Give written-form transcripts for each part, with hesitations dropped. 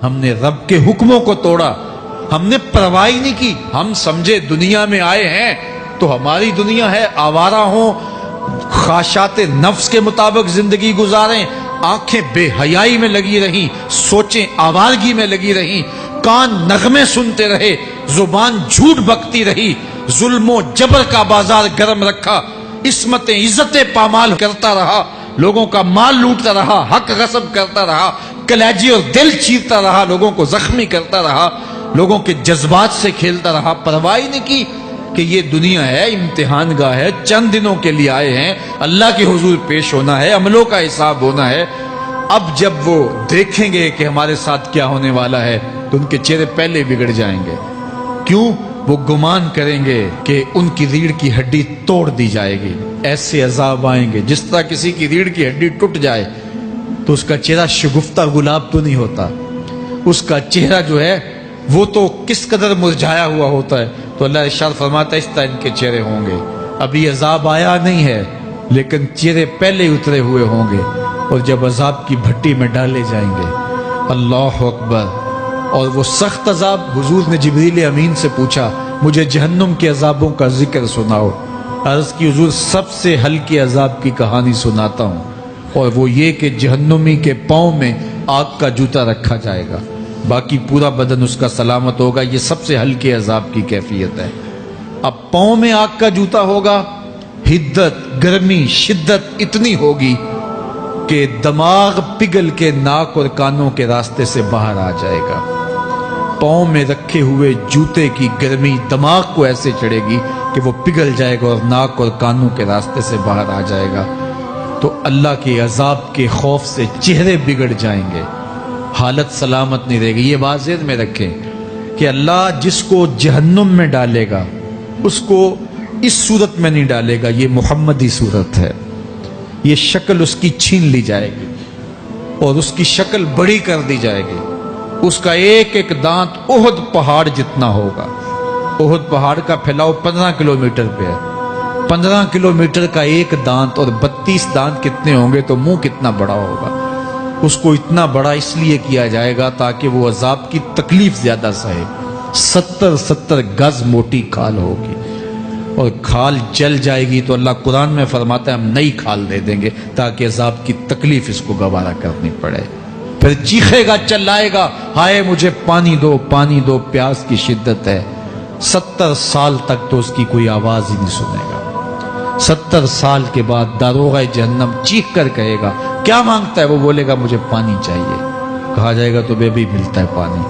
ہم نے رب کے حکموں کو توڑا، ہم نے پرواہ ہی نہیں کی۔ ہم سمجھے دنیا میں آئے ہیں تو ہماری دنیا ہے، آوارہ ہوں، خواہشات نفس کے مطابق زندگی گزاریں، آنکھیں بے حیائی میں لگی رہیں، سوچیں آوارگی میں لگی رہیں، کان نغمے سنتے رہے، زبان جھوٹ بکتی رہی، ظلم و جبر کا بازار گرم رکھا، عصمت عزتیں پامال کرتا رہا، لوگوں کا مال لوٹتا رہا، حق غصب کرتا رہا، کلیجی اور دل چیرتا رہا، لوگوں کو زخمی کرتا رہا، لوگوں کے جذبات سے کھیلتا رہا، پرواہ نہیں کی کہ یہ دنیا ہے، امتحان گاہ ہے، چند دنوں کے لیے آئے ہیں، اللہ کے حضور پیش ہونا ہے، عملوں کا حساب ہونا ہے۔ اب جب وہ دیکھیں گے کہ ہمارے ساتھ کیا ہونے والا ہے تو ان کے چہرے پہلے بگڑ جائیں گے۔ کیوں؟ وہ گمان کریں گے کہ ان کی ریڑھ کی ہڈی توڑ دی جائے گی، ایسے عذاب آئیں گے جس طرح کسی کی ریڑھ کی ہڈی ٹوٹ جائے تو اس کا چہرہ شگفتہ گلاب تو نہیں ہوتا، اس کا چہرہ جو ہے وہ تو کس قدر مرجھایا ہوا ہوتا ہے۔ تو اللہ ارشاد فرماتا ہے اس طرح ان کے چہرے ہوں گے۔ ابھی عذاب آیا نہیں ہے لیکن چہرے پہلے اترے ہوئے ہوں گے، اور جب عذاب کی بھٹی میں ڈالے جائیں گے، اللہ اکبر، اور وہ سخت عذاب، حضور نے جبریل امین سے پوچھا مجھے جہنم کے عذابوں کا ذکر سناؤ۔ عرض کی حضور سب سے ہلکے عذاب کی کہانی سناتا ہوں، اور وہ یہ کہ جہنمی کے پاؤں میں آگ کا جوتا رکھا جائے گا، باقی پورا بدن اس کا سلامت ہوگا۔ یہ سب سے ہلکے عذاب کی کیفیت ہے۔ اب پاؤں میں آگ کا جوتا ہوگا، حدت، گرمی، شدت اتنی ہوگی کہ دماغ پگھل کے ناک اور کانوں کے راستے سے باہر آ جائے گا۔ پاؤں میں رکھے ہوئے جوتے کی گرمی دماغ کو ایسے چڑھے گی کہ وہ پگھل جائے گا اور ناک اور کانوں کے راستے سے باہر آ جائے گا۔ تو اللہ کے عذاب کے خوف سے چہرے بگڑ جائیں گے، حالت سلامت نہیں رہے گی۔ یہ بات ذہن میں رکھیں کہ اللہ جس کو جہنم میں ڈالے گا اس کو اس صورت میں نہیں ڈالے گا، یہ محمدی صورت ہے، یہ شکل اس کی چھین لی جائے گی اور اس کی شکل بڑی کر دی جائے گی۔ اس کا ایک ایک دانت احد پہاڑ جتنا ہوگا۔ احد پہاڑ کا پھیلاؤ 15 کلومیٹر پہ ہے، 15 کلومیٹر کا ایک دانت، اور 32 دانت کتنے ہوں گے تو منہ کتنا بڑا ہوگا۔ اس کو اتنا بڑا اس لیے کیا جائے گا تاکہ وہ عذاب کی تکلیف زیادہ سہے۔ 70 گز موٹی کھال ہوگی، اور کھال جل جائے گی تو اللہ قرآن میں فرماتا ہے ہم نئی کھال دے دیں گے تاکہ عذاب کی تکلیف اس کو گوارا کرنی پڑے۔ پھر چیخے گا، چلائے گا، ہائے مجھے پانی دو، پانی دو، پیاس کی شدت ہے۔ 70 سال تک تو اس کی کوئی آواز ہی نہیں سنے گا۔ 70 سال کے بعد داروغہ جہنم چیخ کر کہے گا کیا مانگتا ہے؟ وہ بولے گا مجھے پانی چاہیے۔ کہا جائے گا تو بے بھی ملتا ہے پانی۔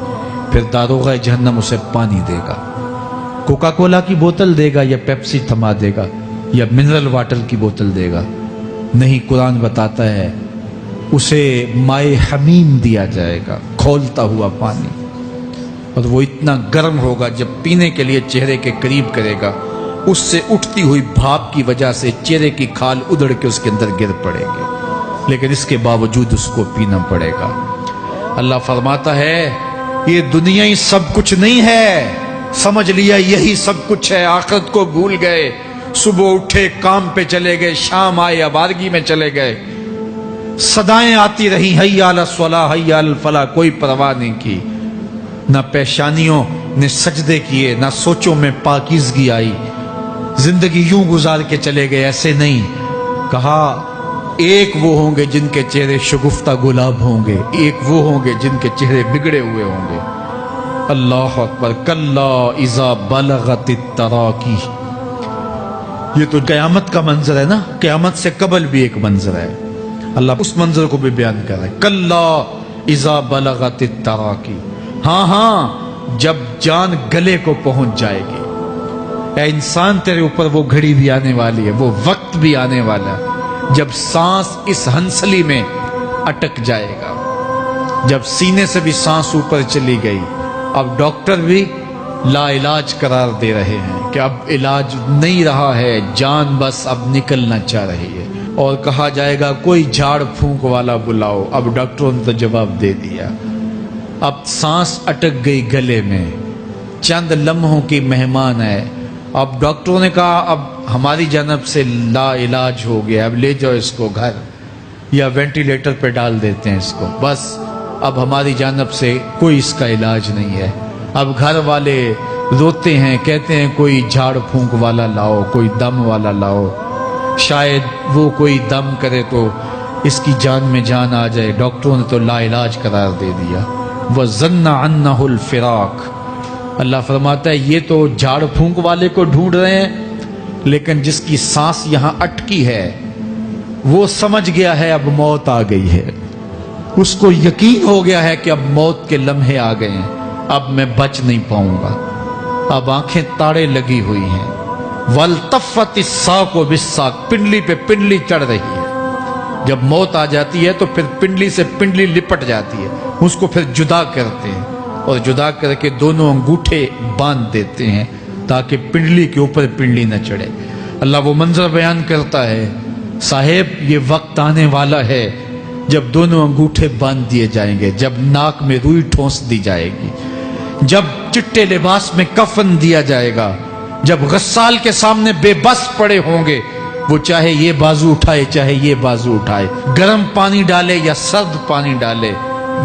پھر داروغہ جہنم اسے پانی دے گا، کوکا کولا کی بوتل دے گا یا پیپسی تھما دے گا یا منرل واٹر کی بوتل دے گا؟ نہیں، قرآن بتاتا ہے اسے مائے حمیم دیا جائے گا، کھولتا ہوا پانی، اور وہ اتنا گرم ہوگا جب پینے کے لیے چہرے کے قریب کرے گا اس سے اٹھتی ہوئی بھاپ کی وجہ سے چہرے کی کھال ادڑ کے اس کے اندر گر پڑے گی، لیکن اس کے باوجود اس کو پینا پڑے گا۔ اللہ فرماتا ہے یہ دنیا ہی سب کچھ نہیں ہے، سمجھ لیا یہی سب کچھ ہے، آخرت کو بھول گئے، صبح اٹھے کام پہ چلے گئے، شام آئے آوارگی میں چلے گئے، صدائیں آتی رہی حی علی الصلاح حی علی الفلاح، کوئی پرواہ نہیں کی، نہ پیشانیوں نے سجدے کیے، نہ سوچوں میں پاکیزگی آئی، زندگی یوں گزار کے چلے گئے۔ ایسے نہیں، کہا ایک وہ ہوں گے جن کے چہرے شگفتہ گلاب ہوں گے، ایک وہ ہوں گے جن کے چہرے بگڑے ہوئے ہوں گے۔ اللہ اکبر، کلا اذا بلغت التراقی، یہ تو قیامت کا منظر ہے نا، قیامت سے قبل بھی ایک منظر ہے، اللہ اس منظر کو بھی بیان کر رہا ہے، کلا اذا بلغت التراقی، ہاں جب جان گلے کو پہنچ جائے گی۔ اے انسان تیرے اوپر وہ گھڑی بھی آنے والی ہے، وہ وقت بھی آنے والا ہے جب سانس اس ہنسلی میں اٹک جائے گا، جب سینے سے بھی سانس اوپر چلی گئی، اب ڈاکٹر بھی لا علاج قرار دے رہے ہیں کہ اب علاج نہیں رہا ہے، جان بس اب نکلنا چاہ رہی ہے، اور کہا جائے گا کوئی جھاڑ پھونک والا بلاؤ، اب ڈاکٹروں نے تو جواب دے دیا، اب سانس اٹک گئی گلے میں، چند لمحوں کی مہمان ہے، اب ڈاکٹروں نے کہا اب ہماری جانب سے لا علاج ہو گیا، اب لے جاؤ اس کو گھر، یا وینٹیلیٹر پہ ڈال دیتے ہیں اس کو، بس اب ہماری جانب سے کوئی اس کا علاج نہیں ہے. اب گھر والے روتے ہیں، کہتے ہیں کوئی جھاڑ پھونک والا لاؤ، کوئی دم والا لاؤ، شاید وہ کوئی دم کرے تو اس کی جان میں جان آ جائے. ڈاکٹروں نے تو لا علاج قرار دے دیا. وَظَنَّ عَنَّهُ الْفِرَاقُ. اللہ فرماتا ہے یہ تو جھاڑ پھونک والے کو ڈھونڈ رہے ہیں، لیکن جس کی سانس یہاں اٹکی ہے وہ سمجھ گیا ہے اب موت آ گئی ہے. اس کو یقین ہو گیا ہے کہ اب موت کے لمحے آ گئے ہیں، اب میں بچ نہیں پاؤں گا. اب آنکھیں تاڑے لگی ہوئی ہیں. وَالْتَفَّتِ السَّاقُ بِالسَّاقِ. پنڈلی پہ پنڈلی چڑھ رہی ہے. جب موت آ جاتی ہے تو پھر پنڈلی سے پنڈلی لپٹ جاتی ہے، اس کو پھر جدا کرتے ہیں اور جدا کر کے دونوں انگوٹھے باندھ دیتے ہیں تاکہ پنڈلی کے اوپر پنڈلی نہ چڑھے. اللہ وہ منظر بیان کرتا ہے، صاحب یہ وقت آنے والا ہے جب دونوں انگوٹھے باندھ دیے جائیں گے، جب ناک میں روئی ٹھونس دی جائے گی، جب چٹے لباس میں کفن دیا جائے گا، جب غسال کے سامنے بے بس پڑے ہوں گے، وہ چاہے یہ بازو اٹھائے چاہے یہ بازو اٹھائے، گرم پانی ڈالے یا سرد پانی ڈالے،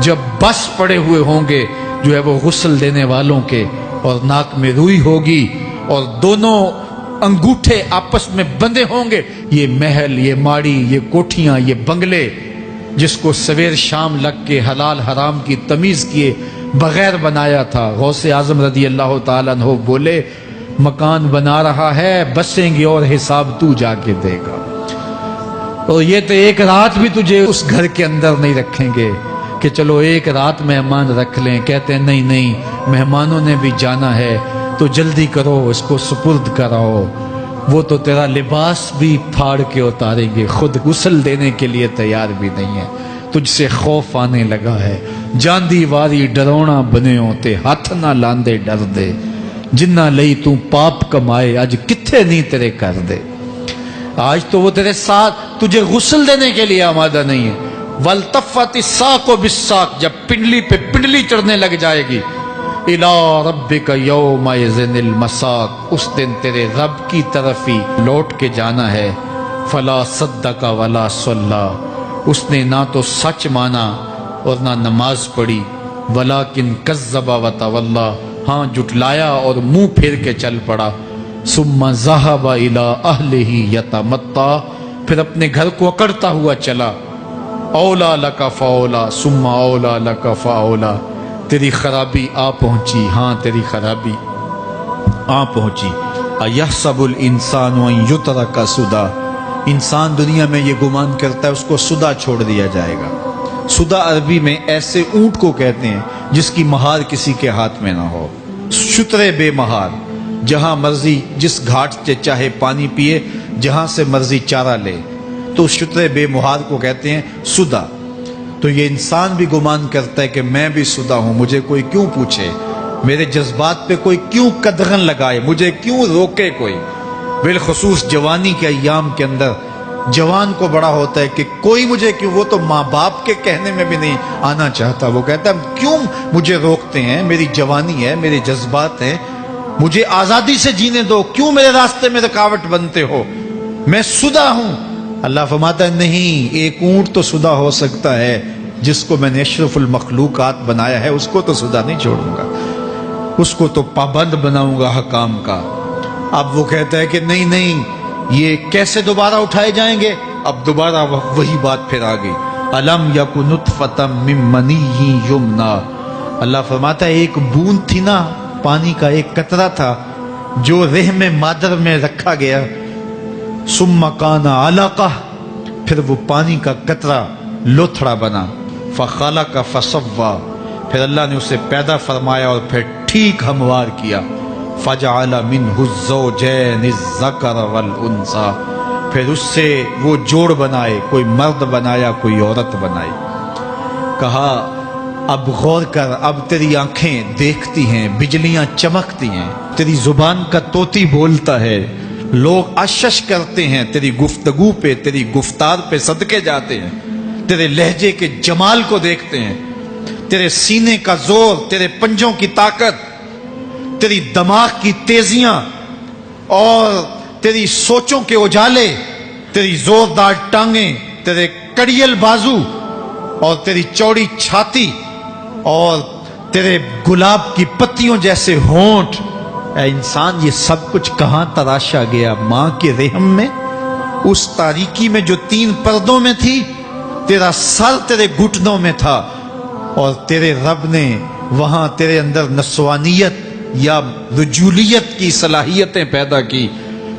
جب بس پڑے ہوئے ہوں گے جو ہے وہ غسل دینے والوں کے، اور ناک میں روئی ہوگی اور دونوں انگوٹھے آپس میں بندھے ہوں گے. یہ محل، یہ ماڑی، یہ کوٹھیاں، یہ بنگلے جس کو سویر شام لگ کے حلال حرام کی تمیز کیے بغیر بنایا تھا. غوث اعظم رضی اللہ تعالیٰ عنہ بولے مکان بنا رہا ہے، بسیں گے اور حساب تو جا کے دے گا. اور یہ تو ایک رات بھی تجھے اس گھر کے اندر نہیں رکھیں گے کہ چلو ایک رات مہمان رکھ لیں. کہتے ہیں نہیں نہیں، مہمانوں نے بھی جانا ہے تو جلدی کرو، اس کو سپرد کراؤ. وہ تو تیرا لباس بھی پھاڑ کے اتاریں گے، خود غسل دینے کے لیے تیار بھی نہیں ہے. تجھ سے خوف آنے لگا ہے. جاندی واری ڈرونا بنے ہوتے، ہاتھ نہ لاندے ڈر دے، جنہ لئی تو پاپ کمائے اج کتھے نہیں تیرے کر دے. آج تو وہ تیرے ساتھ تجھے غسل دینے کے لیے آمادہ نہیں ہے. وَالْتَفَّتِ السَّاقُ بِالسَّاقِ. جب پنڈلی پہ پنڈلی چڑھنے لگ جائے گی. إِلَىٰ رَبِّكَ يَوْمَئِذٍ الْمَسَاقُ. اس دن تیرے رب کی طرف ہی لوٹ کے جانا ہے. فَلَا صَدَّقَ وَلَا صَلَّىٰ. اس نے نہ تو سچ مانا اور نہ نماز پڑھی. وَلَٰكِنْ كَذَّبَ وَتَوَلَّىٰ. ہاں جھٹلایا اور منہ پھیر کے چل پڑا. ثُمَّ ذَهَبَ إِلَىٰ أَهْلِهِ يَتَمَطَّىٰ. پھر اپنے گھر کو اکڑتا ہوا چلا. اولا لک فاولا ثم اولا لک فاولا. تیری خرابی آ پہنچی، ہاں تیری خرابی آ پہنچی. ایحسب الانسان ان یترک سدی. انسان دنیا میں یہ گمان کرتا ہے اس کو سدا چھوڑ دیا جائے گا. سدا عربی میں ایسے اونٹ کو کہتے ہیں جس کی مہار کسی کے ہاتھ میں نہ ہو. شترے بے مہار، جہاں مرضی جس گھاٹ سے چاہے پانی پیے، جہاں سے مرضی چارہ لے، تو شترے بے مہار کو کہتے ہیں سدا. تو یہ انسان بھی گمان کرتا ہے کہ میں بھی سدا ہوں، مجھے کوئی کیوں پوچھے، میرے جذبات پہ کوئی کیوں قدغن لگائے، مجھے کیوں روکے کوئی. بالخصوص جوانی کے ایام کے اندر جوان کو بڑا ہوتا ہے کہ کوئی مجھے کیوں. وہ تو ماں باپ کے کہنے میں بھی نہیں آنا چاہتا. وہ کہتا ہے کیوں مجھے روکتے ہیں، میری جوانی ہے، میرے جذبات ہیں، مجھے آزادی سے جینے دو، کیوں میرے راستے میں رکاوٹ بنتے ہو، میں سدا ہوں. اللہ فرماتا ہے نہیں، ایک اونٹ تو سدا ہو سکتا ہے جس کو میں نے اشرف المخلوقات بنایا ہے، اس کو تو سدا نہیں چھوڑوں گا، اس کو تو پابند بناؤں گا حکام کا. اب وہ کہتا ہے کہ نہیں نہیں، یہ کیسے دوبارہ اٹھائے جائیں گے. اب دوبارہ وہی بات پھر آ گئی. الم یک نطفۃ من منی یمنی. اللہ فرماتا ہے ایک بوند تھی نا، پانی کا ایک قطرہ تھا جو رحم مادر میں رکھا گیا. ثم کان علقہ. پھر وہ پانی کا قطرہ لوتھڑا بنا. فخلق فسوی. پھر اللہ نے اسے پیدا فرمایا اور پھر ٹھیک ہموار کیا. فجعل منہ الزوجین الذکر والانثی. پھر اس سے وہ جوڑ بنائے، کوئی مرد بنایا کوئی عورت بنائی. کہا اب غور کر، اب تیری آنکھیں دیکھتی ہیں، بجلیاں چمکتی ہیں، تیری زبان کا طوطی بولتا ہے، لوگ اشش کرتے ہیں تیری گفتگو پہ، تیری گفتار پہ صدقے جاتے ہیں، تیرے لہجے کے جمال کو دیکھتے ہیں، تیرے سینے کا زور، تیرے پنجوں کی طاقت، تیری دماغ کی تیزیاں اور تیری سوچوں کے اجالے، تیری زوردار ٹانگیں، تیرے کڑیل بازو اور تیری چوڑی چھاتی اور تیرے گلاب کی پتیوں جیسے ہونٹ، اے انسان یہ سب کچھ کہاں تراشا گیا؟ ماں کے رحم میں، اس تاریکی میں جو 3 پردوں میں تھی۔ تیرا سر تیرے گھٹنوں میں تھا، اور تیرے رب نے وہاں تیرے اندر نسوانیت یا رجولیت کی صلاحیتیں پیدا کی،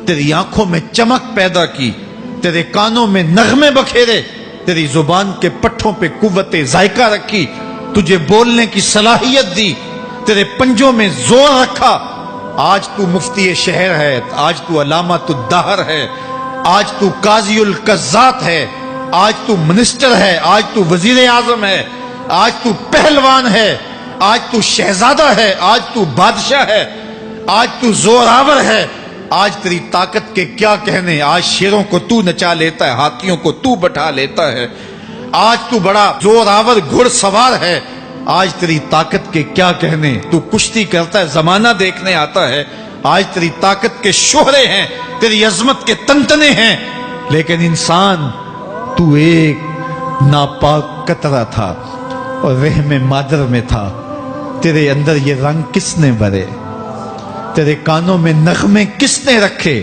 تیری آنکھوں میں چمک پیدا کی، تیرے کانوں میں نغمے بکھیرے، تیری زبان کے پٹھوں پہ قوت ذائقہ رکھی، تجھے بولنے کی صلاحیت دی، تیرے پنجوں میں زور رکھا۔ آج تو مفتی شہر ہے، آج تو علامۃ الدہر ہے، آج تو قاضی القضات ہے، آج تو منسٹر ہے، آج تو وزیر اعظم ہے، آج تو پہلوان ہے، آج تو شہزادہ ہے، آج تو بادشاہ ہے، آج تو زوراور ہے۔ آج تیری طاقت کے کیا کہنے؟ آج شیروں کو تو نچا لیتا ہے، ہاتھیوں کو تو بٹھا لیتا ہے، آج تو بڑا زوراور گھڑ سوار ہے۔ آج تیری طاقت کے کیا کہنے؟ تو کشتی کرتا ہے، زمانہ دیکھنے آتا ہے۔ آج تیری طاقت کے شوہرے ہیں، تیری عظمت کے تنتنے ہیں، لیکن انسان تو ایک ناپاک قطرہ تھا اور رحم مادر میں تھا۔ تیرے اندر یہ رنگ کس نے بھرے؟ تیرے کانوں میں نغمے کس نے رکھے؟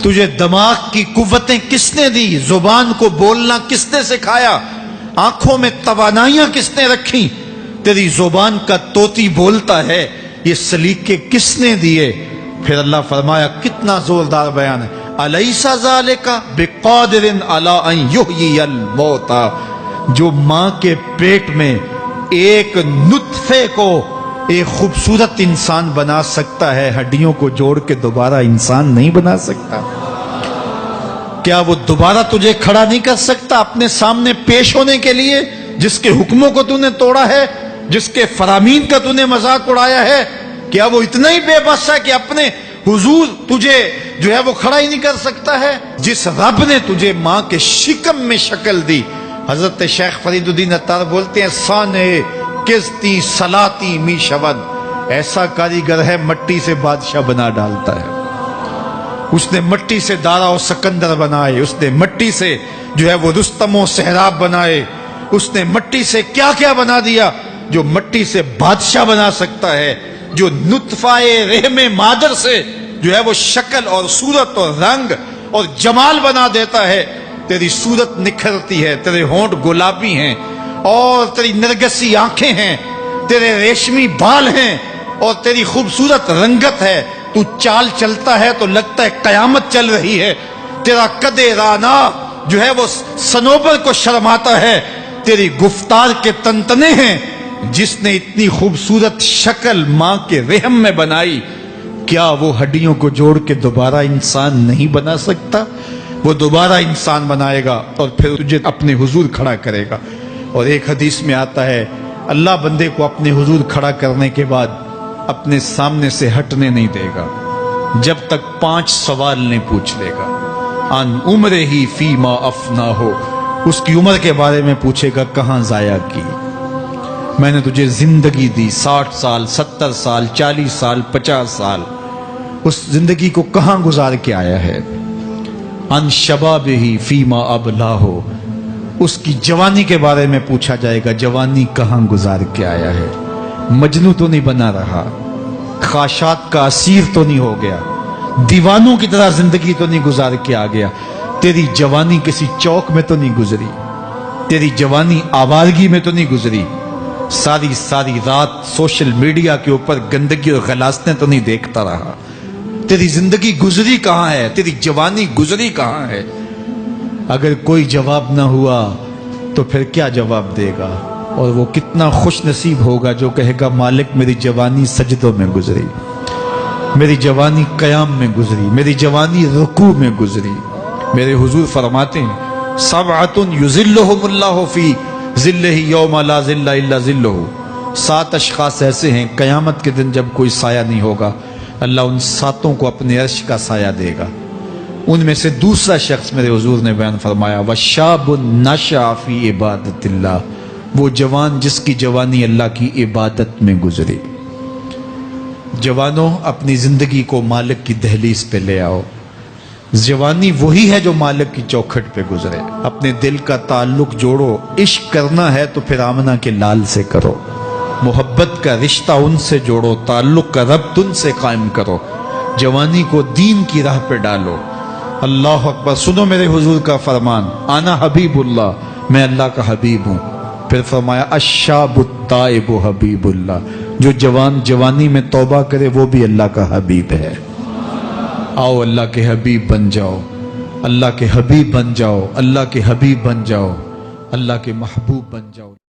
تجھے دماغ کی قوتیں کس نے دی؟ زبان کو بولنا کس نے سکھایا؟ آنکھوں میں توانائیاں کس نے رکھی؟ تیری زبان کا طوطی بولتا ہے، یہ سلیقے کس نے دیے؟ پھر اللہ فرمایا، کتنا زوردار بیان ہے، الیس ذالک بقادر علی ان یحیی الموتى، جو ماں کے پیٹ میں ایک نطفے کو ایک خوبصورت انسان بنا سکتا ہے، ہڈیوں کو جوڑ کے دوبارہ انسان نہیں بنا سکتا؟ کیا وہ دوبارہ تجھے کھڑا نہیں کر سکتا اپنے سامنے پیش ہونے کے لیے، جس کے حکموں کو تو نے توڑا ہے، جس کے فرامین کا تو نے مذاق اڑایا ہے؟ کیا وہ اتنا ہی بے بس ہے کہ اپنے حضور تجھے جو ہے وہ کھڑا ہی نہیں کر سکتا ہے؟ جس رب نے تجھے ماں کے شکم میں شکل دی، حضرت شیخ فرید الدین عطار بولتے ہیں، سانے کستی سلاتی می شود، ایسا کاریگر ہے مٹی سے بادشاہ بنا ڈالتا ہے۔ اس نے مٹی سے دارا و سکندر بنائے، اس نے مٹی سے جو ہے وہ رستم و سہراب بنائے، اس نے مٹی سے کیا کیا بنا دیا جو مٹی سے بادشاہ بنا سکتا ہے، جو نطفہ رحم مادر سے جو ہے وہ شکل اور صورت اور رنگ اور جمال بنا دیتا ہے۔ تیری صورت نکھرتی ہے، تیرے ہونٹ گلابی ہیں، اور تیری نرگسی آنکھیں ہیں، تیرے ریشمی بال ہیں، اور تیری خوبصورت رنگت ہے۔ تو چال چلتا ہے تو لگتا ہے قیامت چل رہی ہے۔ تیرا قد رانا جو ہے وہ صنوبر کو شرماتا ہے۔ تیری گفتار کے تنتنے ہیں۔ جس نے اتنی خوبصورت شکل ماں کے رحم میں بنائی، کیا وہ ہڈیوں کو جوڑ کے دوبارہ انسان نہیں بنا سکتا؟ وہ دوبارہ انسان بنائے گا اور پھر تجھے اپنے حضور کھڑا کرے گا۔ اور ایک حدیث میں آتا ہے، اللہ بندے کو اپنے حضور کھڑا کرنے کے بعد اپنے سامنے سے ہٹنے نہیں دے گا جب تک 5 سوال نہیں پوچھ لے گا۔ ان عمرہ ہی فیما افنا ہو، اس کی عمر کے بارے میں پوچھے گا، کہاں ضائع کی؟ میں نے تجھے زندگی دی، 60 سال 70 سال 40 سال 50 سال، اس زندگی کو کہاں گزار کے آیا ہے؟ ان شباب ہی فیما ابلا ہو، اس کی جوانی کے بارے میں پوچھا جائے گا، جوانی کہاں گزار کے آیا ہے؟ مجنوں تو نہیں بنا رہا، خواہشات کا اسیر تو نہیں ہو گیا، دیوانوں کی طرح زندگی تو نہیں گزار کے آ گیا؟ تیری جوانی کسی چوک میں تو نہیں گزری، تیری جوانی آوارگی میں تو نہیں گزری، ساری رات سوشل میڈیا کے اوپر گندگی اور غلاظتیں تو نہیں دیکھتا رہا؟ تیری زندگی گزری کہاں ہے؟ تیری جوانی گزری کہاں ہے؟ اگر کوئی جواب نہ ہوا تو پھر کیا جواب دے گا؟ اور وہ کتنا خوش نصیب ہوگا جو کہے گا، مالک میری جوانی سجدوں میں گزری، میری جوانی قیام میں گزری، میری جوانی رکوع میں گزری۔ میرے حضور فرماتے ہیں، سبعۃ یظلھم اللہ فی ظلہ یوم لا ظل الا ظلہ، 7 اشخاص ایسے ہیں قیامت کے دن جب کوئی سایہ نہیں ہوگا، اللہ ان 7 کو اپنے عرش کا سایہ دے گا۔ ان میں سے دوسرا شخص میرے حضور نے بیان فرمایا، وشاب نشأ فی عبادت اللہ، وہ جوان جس کی جوانی اللہ کی عبادت میں گزری۔ جوانوں، اپنی زندگی کو مالک کی دہلیز پہ لے آؤ۔ جوانی وہی ہے جو مالک کی چوکھٹ پہ گزرے۔ اپنے دل کا تعلق جوڑو، عشق کرنا ہے تو پھر آمنہ کے لال سے کرو۔ محبت کا رشتہ ان سے جوڑو، تعلق کا ربط ان سے قائم کرو، جوانی کو دین کی راہ پہ ڈالو۔ اللہ اکبر۔ سنو میرے حضور کا فرمان، انا حبیب اللہ، میں اللہ کا حبیب ہوں۔ پھر فرمایا الشاب التائب حبیب اللہ، جو جوانی میں توبہ کرے وہ بھی اللہ کا حبیب ہے۔ آؤ اللہ کے حبیب بن جاؤ، اللہ کے حبیب بن جاؤ، اللہ کے حبیب بن جاؤ، اللہ کے محبوب بن جاؤ۔